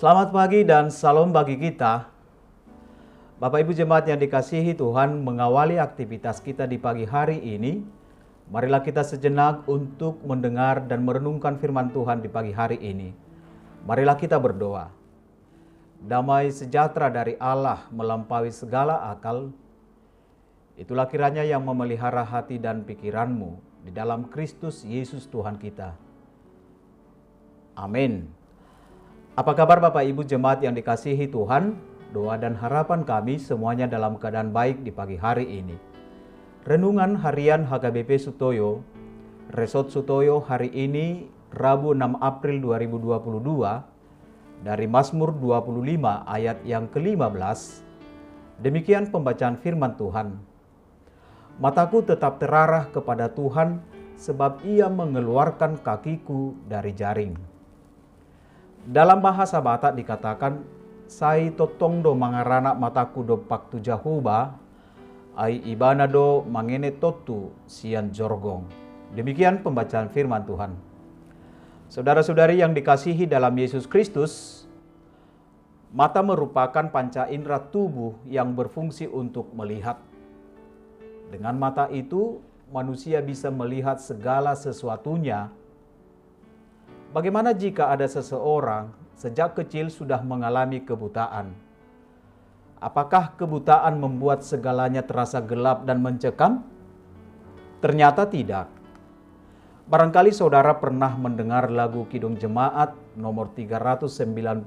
Selamat pagi dan salam bagi kita. Bapak Ibu jemaat yang dikasihi Tuhan, mengawali aktivitas kita di pagi hari ini, marilah kita sejenak untuk mendengar dan merenungkan firman Tuhan di pagi hari ini. Marilah kita berdoa. Damai sejahtera dari Allah melampaui segala akal, itulah kiranya yang memelihara hati dan pikiranmu di dalam Kristus Yesus Tuhan kita. Amin. Apa kabar Bapak Ibu jemaat yang dikasihi Tuhan? Doa dan harapan kami semuanya dalam keadaan baik di pagi hari ini. Renungan harian HKBP Sutoyo, Resort Sutoyo hari ini Rabu 6 April 2022 dari Mazmur 25 ayat yang ke-15. Demikian pembacaan firman Tuhan. Mataku tetap terarah kepada Tuhan sebab Ia mengeluarkan kakiku dari jaring. Dalam bahasa Batak dikatakan, sai totong do mangarana mataku do paktu jahuba, ai ibana do mangene totu sian jorgong. Demikian pembacaan firman Tuhan. Saudara-saudari yang dikasihi dalam Yesus Kristus, mata merupakan panca indera tubuh yang berfungsi untuk melihat. Dengan mata itu, manusia bisa melihat segala sesuatunya. Bagaimana jika ada seseorang sejak kecil sudah mengalami kebutaan? Apakah kebutaan membuat segalanya terasa gelap dan mencekam? Ternyata tidak. Barangkali saudara pernah mendengar lagu Kidung Jemaat nomor 392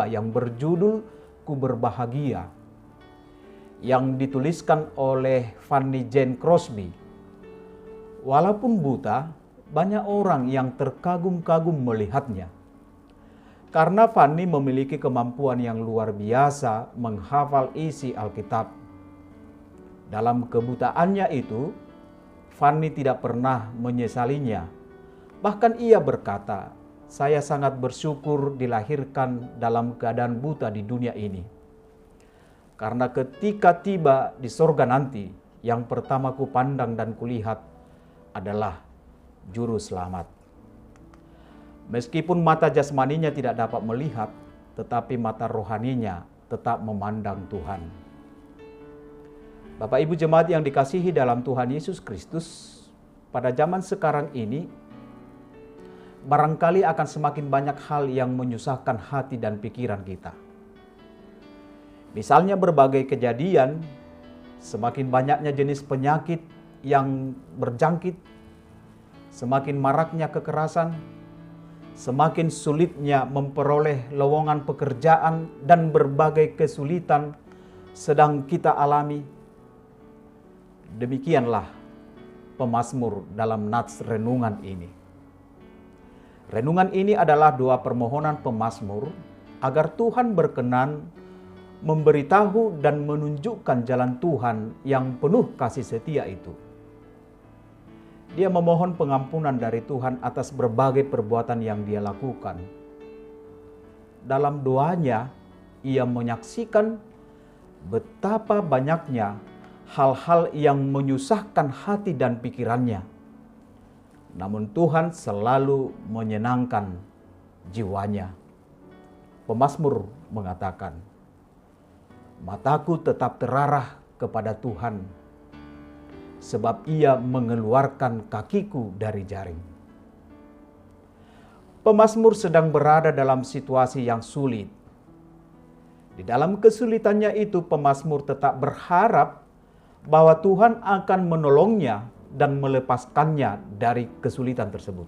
yang berjudul Ku Berbahagia, yang dituliskan oleh Fanny Jane Crosby. Walaupun buta, banyak orang yang terkagum-kagum melihatnya. Karena Fanny memiliki kemampuan yang luar biasa menghafal isi Alkitab. Dalam kebutaannya itu, Fanny tidak pernah menyesalinya. Bahkan ia berkata, "Saya sangat bersyukur dilahirkan dalam keadaan buta di dunia ini. Karena ketika tiba di sorga nanti, yang pertama ku pandang dan kulihat adalah Juru Selamat." Meskipun mata jasmaninya tidak dapat melihat, tetapi mata rohaninya tetap memandang Tuhan. Bapak Ibu jemaat yang dikasihi dalam Tuhan Yesus Kristus, pada zaman sekarang ini, barangkali akan semakin banyak hal yang menyusahkan hati dan pikiran kita. Misalnya berbagai kejadian, semakin banyaknya jenis penyakit yang berjangkit, semakin maraknya kekerasan, semakin sulitnya memperoleh lowongan pekerjaan dan berbagai kesulitan sedang kita alami. Demikianlah pemazmur dalam nats renungan ini. Renungan ini adalah doa permohonan pemazmur agar Tuhan berkenan memberitahu dan menunjukkan jalan Tuhan yang penuh kasih setia itu. Dia memohon pengampunan dari Tuhan atas berbagai perbuatan yang dia lakukan. Dalam doanya, ia menyaksikan betapa banyaknya hal-hal yang menyusahkan hati dan pikirannya. Namun Tuhan selalu menyenangkan jiwanya. Pemazmur mengatakan, "Mataku tetap terarah kepada Tuhan, sebab Ia mengeluarkan kakiku dari jaring." Pemazmur sedang berada dalam situasi yang sulit. Di dalam kesulitannya itu, pemazmur tetap berharap bahwa Tuhan akan menolongnya dan melepaskannya dari kesulitan tersebut.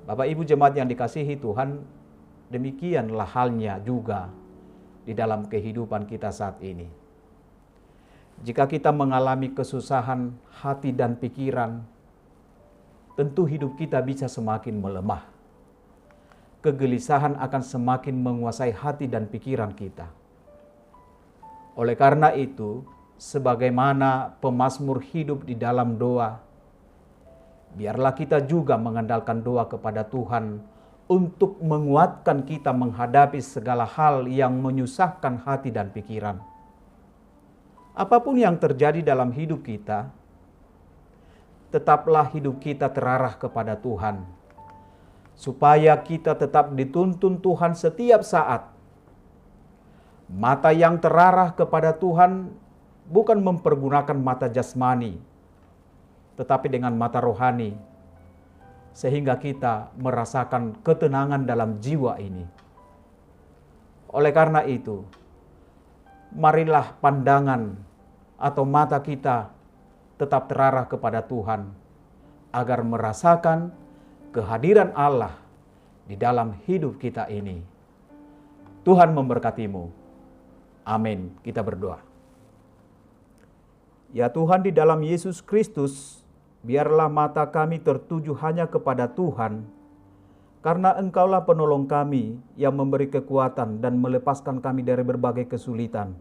Bapak Ibu jemaat yang dikasihi Tuhan, demikianlah halnya juga di dalam kehidupan kita saat ini. Jika kita mengalami kesusahan hati dan pikiran, tentu hidup kita bisa semakin melemah. Kegelisahan akan semakin menguasai hati dan pikiran kita. Oleh karena itu, sebagaimana pemazmur hidup di dalam doa, biarlah kita juga mengandalkan doa kepada Tuhan untuk menguatkan kita menghadapi segala hal yang menyusahkan hati dan pikiran. Apapun yang terjadi dalam hidup kita, tetaplah hidup kita terarah kepada Tuhan. supaya kita tetap dituntun Tuhan setiap saat. Mata yang terarah kepada Tuhan bukan mempergunakan mata jasmani, tetapi dengan mata rohani, sehingga kita merasakan ketenangan dalam jiwa ini. Oleh karena itu, marilah pandangan atau mata kita tetap terarah kepada Tuhan, agar merasakan kehadiran Allah di dalam hidup kita ini. Tuhan memberkatimu. Amin. Kita berdoa. Ya Tuhan, di dalam Yesus Kristus, biarlah mata kami tertuju hanya kepada Tuhan, karena Engkaulah penolong kami yang memberi kekuatan dan melepaskan kami dari berbagai kesulitan.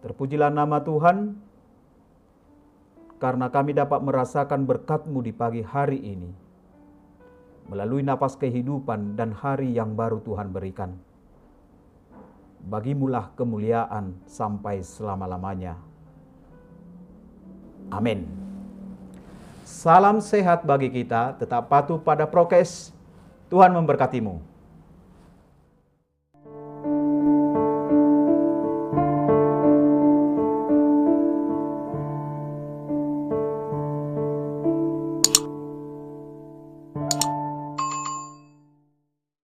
Terpujilah nama Tuhan, karena kami dapat merasakan berkat-Mu di pagi hari ini, melalui napas kehidupan dan hari yang baru Tuhan berikan. Bagimulah kemuliaan sampai selama-lamanya. Amin. Salam sehat bagi kita, tetap patuh pada prokes. Tuhan memberkatimu.